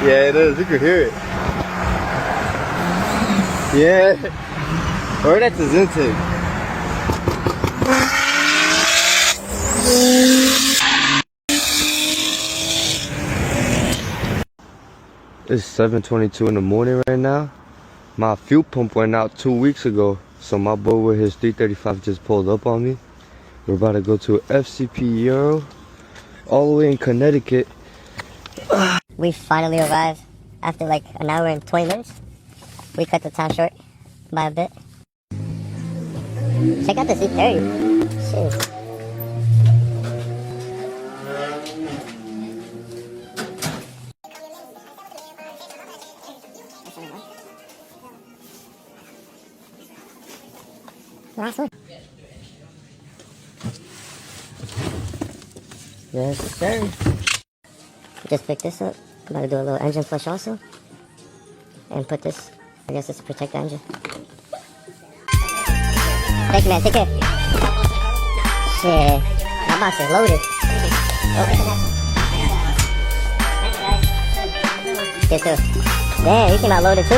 Yeah, it is. You can hear it. Yeah. Or that's his intake. It's 7:22 in the morning right now. My fuel pump went out 2 weeks ago, so my boy with his 335 just pulled up on me. We're about to go to fcpeuro, all the way in Connecticut. We finally arrived after like an hour and 20 minutes. We cut the time short by a bit. Check out this N54. Shit. Last one. Yes, sir. Just pick this up. I'm about to do a little engine flush also. And put this, I guess this to protect the engine. Thank you, man. Take care. Shit. My box is loaded. Oh. Yes, sir. Damn, you came out loaded too?